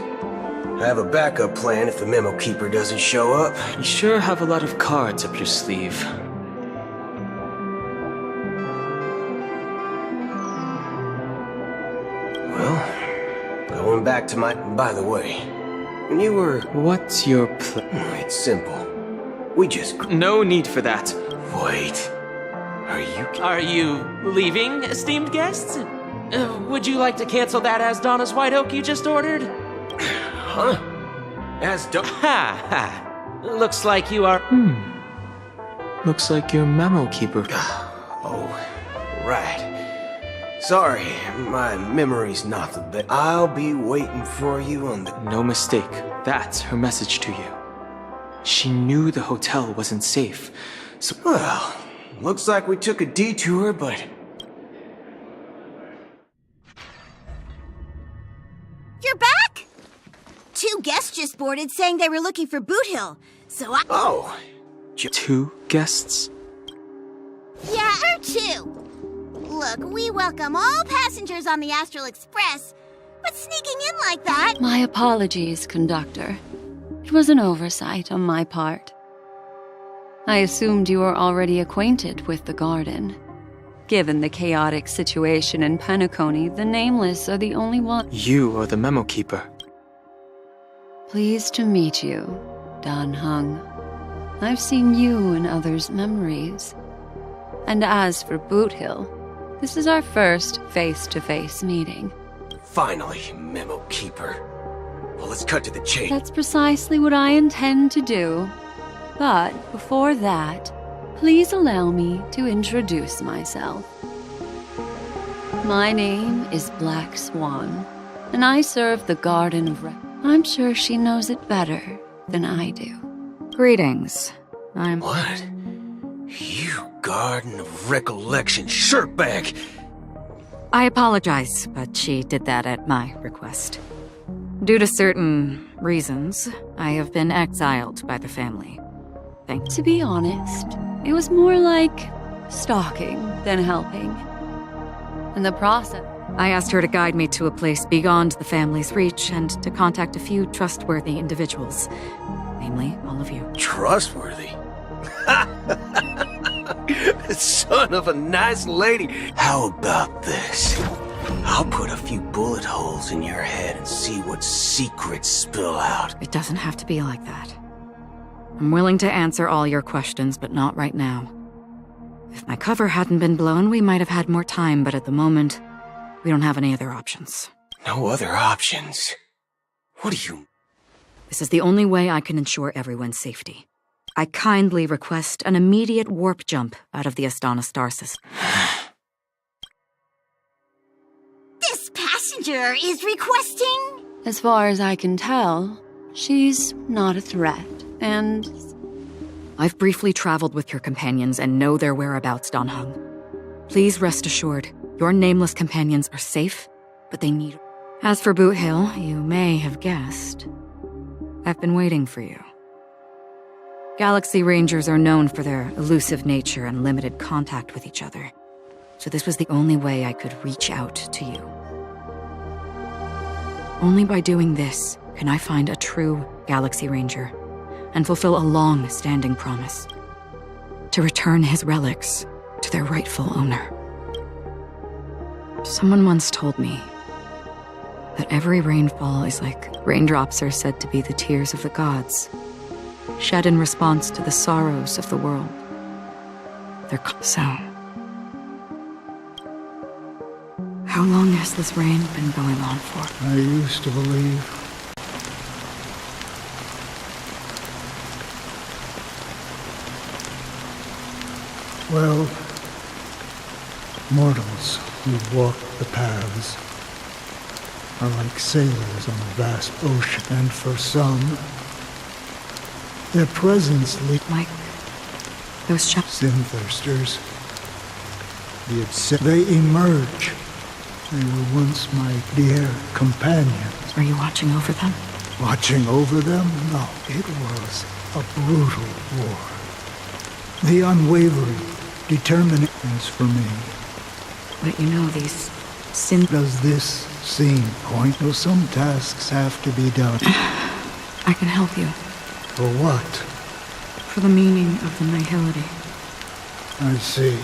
I have a backup plan if the Memo Keeper doesn't show up. You sure have a lot of cards up your sleeve. Well, going back to my... By the way, when you were... What's your plan? It's simple. We just... No need for that. Wait. Are you leaving, esteemed guests? Would you like to cancel that Asdonis White Oak you just ordered? Huh? Asdonis? Ha ha. Looks like you are... Looks like you're Memo Keeper. Oh, right. Sorry, my memory's not the best. I'll be waiting for you on the... No mistake. That's her message to you. She knew the hotel wasn't safe, so... Well, looks like we took a detour, but... You're back? 2 guests just boarded saying they were looking for Boot Hill, so I... Oh. 2 guests? Yeah, or 2. Look, we welcome all passengers on the Astral Express, but sneaking in like that... My apologies, conductor. It was an oversight on my part. I assumed you were already acquainted with the garden. Given the chaotic situation in Penacony, the Nameless are the only one... You are the Memo Keeper. Pleased to meet you, Dan Heng. I've seen you in others' memories. And as for Boot Hill, this is our first face-to-face meeting. Finally, Memo Keeper. Well, let's cut to the chase. That's precisely what I intend to do. But before that, please allow me to introduce myself. My name is Black Swan, and I serve the Garden of I'm sure she knows it better than I do. Greetings. I'm... What? You Garden of Recollection shirtbag! I apologize, but she did that at my request. Due to certain reasons, I have been exiled by the family. To be honest, it was more like stalking than helping. In the process, I asked her to guide me to a place beyond the family's reach and to contact a few trustworthy individuals. Namely, all of you. Trustworthy? Son of a nice lady. How about this? I'll put a few bullet holes in your head and see what secrets spill out. It doesn't have to be like that. I'm willing to answer all your questions, but not right now. If my cover hadn't been blown, we might have had more time, but at the moment, We don't have any other options. No other options? What do you... This is the only way I can ensure everyone's safety. I kindly request an immediate warp jump out of the Astana star system. This passenger is requesting... As far as I can tell, she's not a threat, and... I've briefly traveled with your companions and know their whereabouts, Dan Heng. Please rest assured, your nameless companions are safe, but they need... As for Boot Hill, you may have guessed. I've been waiting for you. Galaxy Rangers are known for their elusive nature and limited contact with each other, so this was the only way I could reach out to you. Only by doing this can I find a true Galaxy Ranger and fulfill a long-standing promise to return his relics to their rightful owner. Someone once told me that every rainfall is like raindrops are said to be the tears of the gods, shed in response to the sorrows of the world. So, how long has this rain been going on for? I used to believe well, mortals who walk the paths are like sailors on a vast ocean, and for some, their presence leads like those sin-thirsters. They emerge. They were once my dear companions. Are you watching over them? Watching over them? No, it was a brutal war. The unwavering determinations for me. But you know, these sin... Does this seem point? Well, some tasks have to be done. I can help you. For what? For the meaning of the nihility. I see.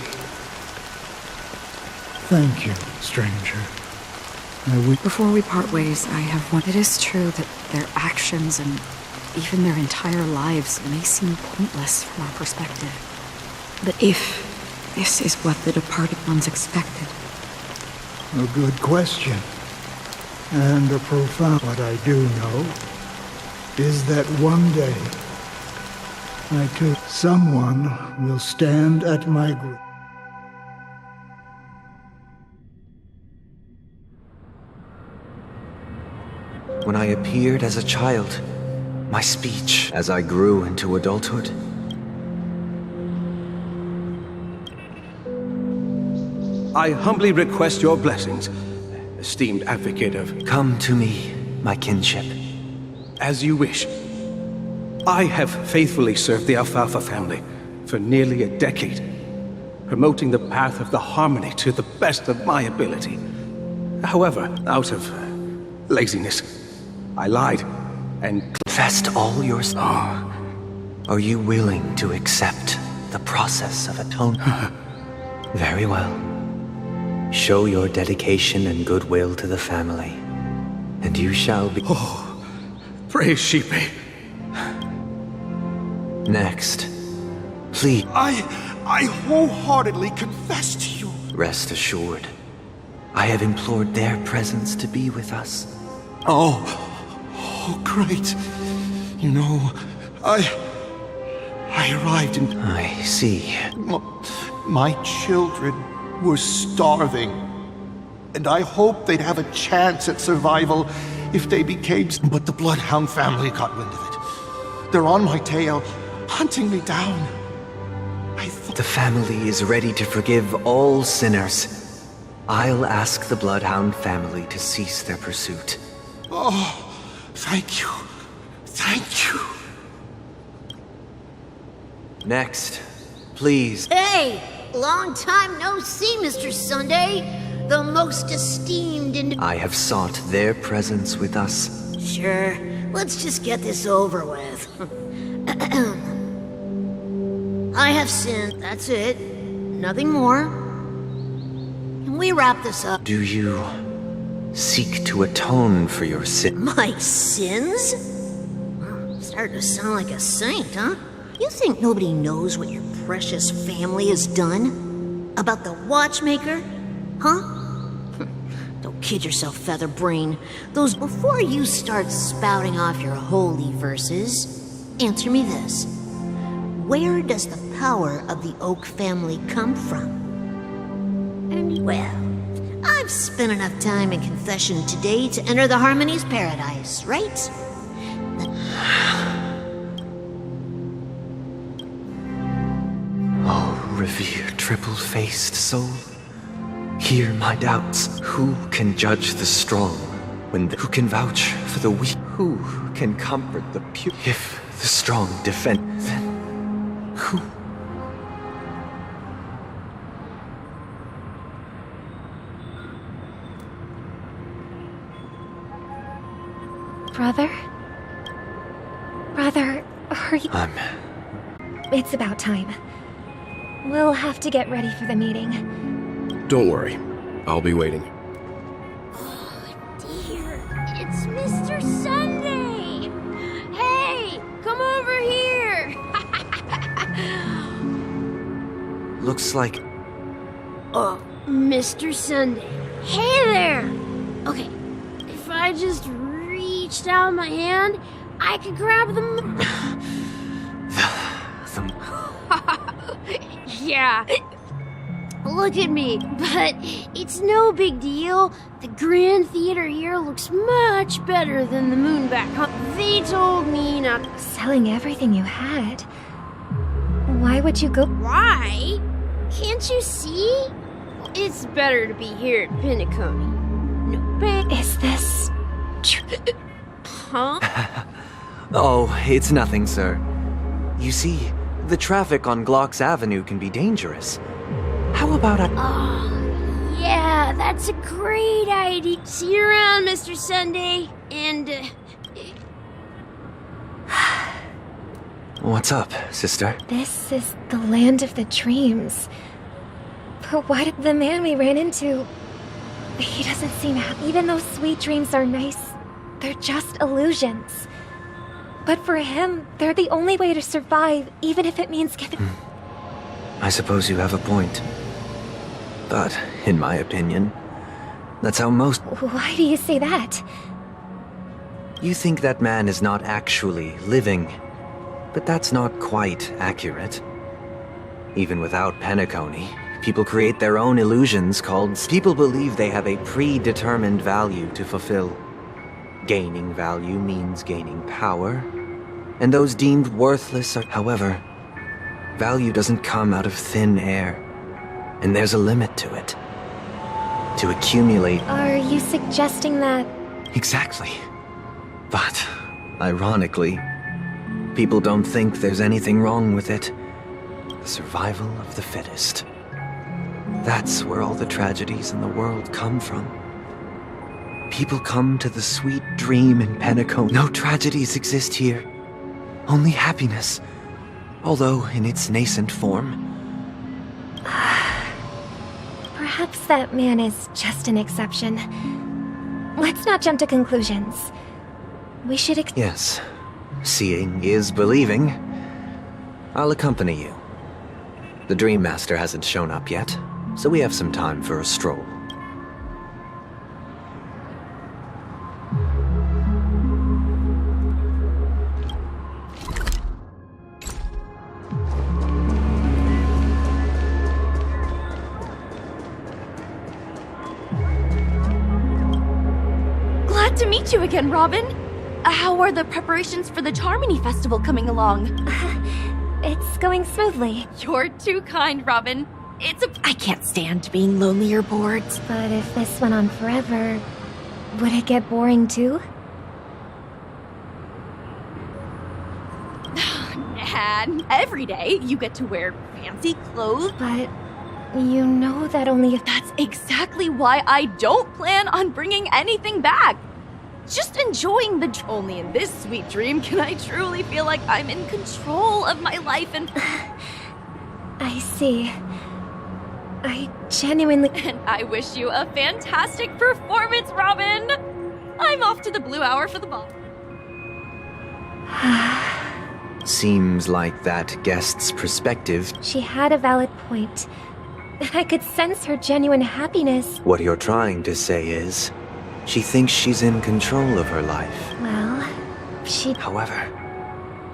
Thank you, stranger. Before we part ways, I have one. It is true that their actions and even their entire lives may seem pointless from our perspective. But if this is what the departed ones expected... A good question. And a profound... What I do know is that one day, someone will stand at my grave. When I appeared as a child, my speech as I grew into adulthood. I humbly request your blessings, esteemed advocate of... Come to me, my kinship. As you wish. I have faithfully served the Alfalfa family for nearly a decade, promoting the path of the harmony to the best of my ability. However, out of laziness, I lied and confessed all your sins. Are you willing to accept the process of atonement? Very well. Show your dedication and goodwill to the family, and you shall be... Oh, praise Sheepy. Next, please... I wholeheartedly confess to you. Rest assured, I have implored their presence to be with us. Oh, great. You know, I arrived in... I see. My children were starving, and I hoped they'd have a chance at survival if they became... But the Bloodhound family got wind of it. They're on my tail, hunting me down. The family is ready to forgive all sinners. I'll ask the Bloodhound family to cease their pursuit. Oh, thank you. Thank you. Next, please. Hey! Long time no see, Mr. Sunday. The most esteemed I have sought their presence with us. Sure. Let's just get this over with. I have sinned. That's it. Nothing more. Can we wrap this up? Do you seek to atone for your sin? My sins? Starting to sound like a saint, huh? You think nobody knows what your precious family has done? About the Watchmaker? Huh? kid yourself, Featherbrain. Before you start spouting off your holy verses, answer me this. Where does the power of the Oak family come from? Well, I've spent enough time in confession today to enter the Harmony's paradise, right? Oh, revered triple-faced soul, hear my doubts. Who can judge the strong who can vouch for the weak? Who can comfort the pure? If the strong defend, then who? Brother? Brother, hurry. It's about time. We'll have to get ready for the meeting. Don't worry. I'll be waiting. Dear, it's Mr. Sunday! Hey, come over here! Looks like... Oh, Mr. Sunday. Hey there! Okay, if I just reached out my hand, I could grab them. Yeah. Look at me, but it's no big deal. The Grand Theater here looks much better than the Moonback. They told me not to. Selling everything you had. Why would you go? Why? Can't you see? It's better to be here at Penacony. No bank. Is this Huh? Oh, it's nothing, sir. You see, the traffic on Glocks Avenue can be dangerous. How about Oh, yeah, that's a great idea. See you around, Mr. Sunday. And, What's up, sister? This is the land of the dreams. But why did the man we ran into... He doesn't seem happy. Even though sweet dreams are nice, they're just illusions. But for him, they're the only way to survive, even if it means giving... I suppose you have a point. But, in my opinion, that's how most... Why do you say that? You think that man is not actually living, but that's not quite accurate. Even without Penacony, people create their own illusions called... People believe they have a predetermined value to fulfill. Gaining value means gaining power, and those deemed worthless are... However, value doesn't come out of thin air, and there's a limit to it. To accumulate... Are you suggesting that... Exactly. But, ironically, people don't think there's anything wrong with it. The survival of the fittest. That's where all the tragedies in the world come from. People come to the sweet dream in Penacony. No tragedies exist here. Only happiness. Although in its nascent form. Perhaps that man is just an exception. Let's not jump to conclusions. We should Yes. Seeing is believing. I'll accompany you. The Dream Master hasn't shown up yet, so we have some time for a stroll. Glad to meet you again, Robin. How are the preparations for the Charmony Festival coming along? It's going smoothly. You're too kind, Robin. I can't stand being lonely or bored. But if this went on forever, would it get boring too? And every day you get to wear fancy clothes. But you know that only if... That's exactly why I don't plan on bringing anything back. Just enjoying the... Only in this sweet dream can I truly feel like I'm in control of my life and... I see. I genuinely... And I wish you a fantastic performance, Robin! I'm off to the Blue Hour for the ball. Seems like that guest's perspective. She had a valid point. I could sense her genuine happiness. What you're trying to say is, She thinks she's in control of her life. Well, she... However,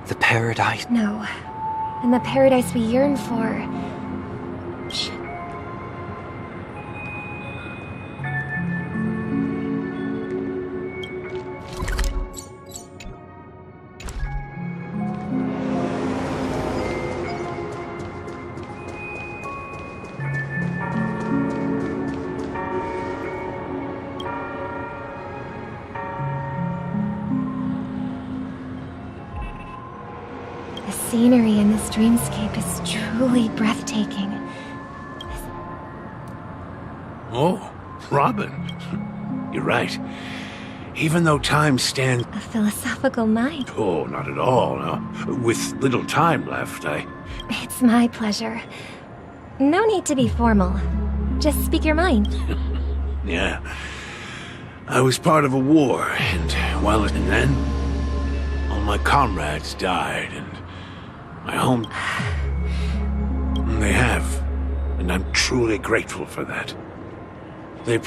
the paradise... No. And the paradise we yearn for... The scenery in this dreamscape is truly breathtaking. Oh, Robin. You're right. Even though time stands... A philosophical mind. Oh, not at all, no. With little time left, It's my pleasure. No need to be formal. Just speak your mind. Yeah. I was part of a war, and then all my comrades died, and my home... They have, and I'm truly grateful for that.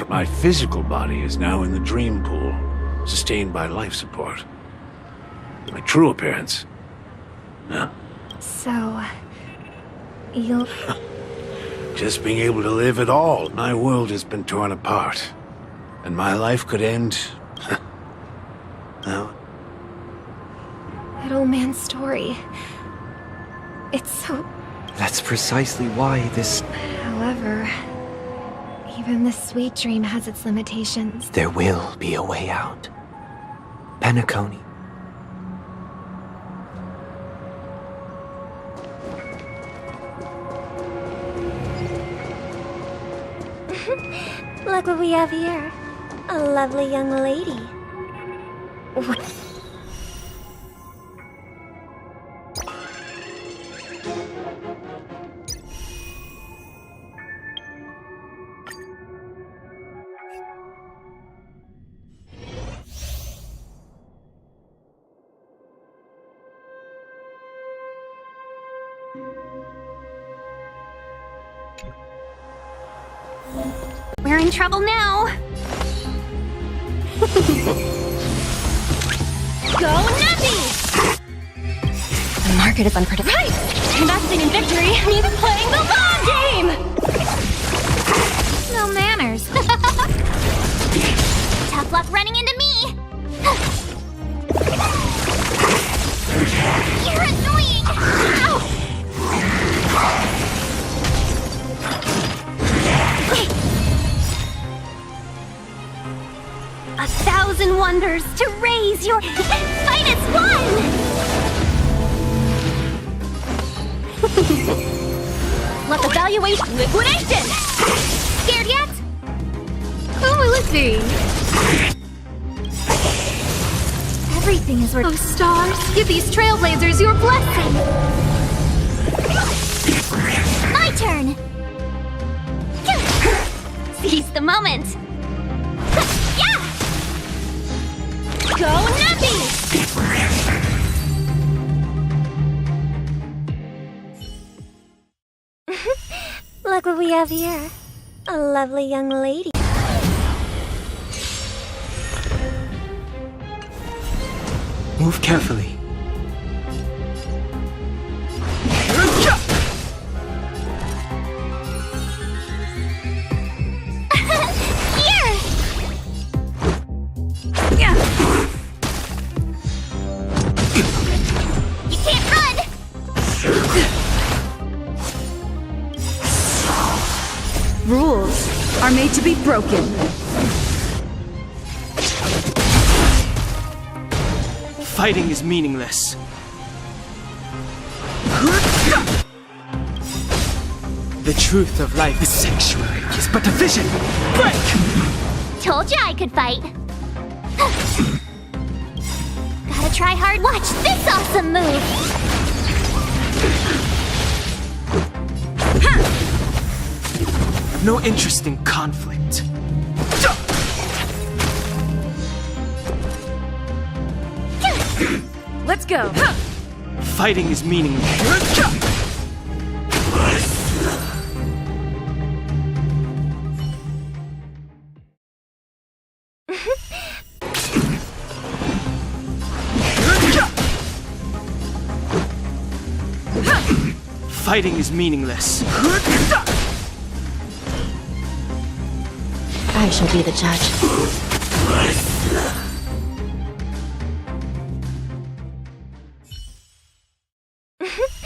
My physical body is now in the dream pool, sustained by life support. My true appearance... No. So... you'll... Just being able to live at all. My world has been torn apart, and my life could end... now. That old man's story... It's so... That's precisely why this... However... Even the sweet dream has its limitations. There will be a way out. Penacony. Look what we have here. A lovely young lady. What? We're in trouble now. Go Nappy! The market is unpredictable. Right! Investing in victory means playing the long game! No manners. Tough luck running into me! You're annoying! Ow! 1,000 wonders to raise your... Fight as one! Let's evaluate liquidation! Scared yet? Oh, let's see. Everything is worth... Oh, stars, give these trailblazers your blessing! My turn! Seize the moment! Yeah! Go Nappy! Look what we have here. A lovely young lady. Move carefully. Rules are made to be broken. Fighting is meaningless. The truth of life is sanctuary is but a vision. Break! Told you I could fight. Gotta try hard. Watch this awesome move. No interest in conflict. Let's go. Fighting is meaningless. Fighting is meaningless. I shall be the judge.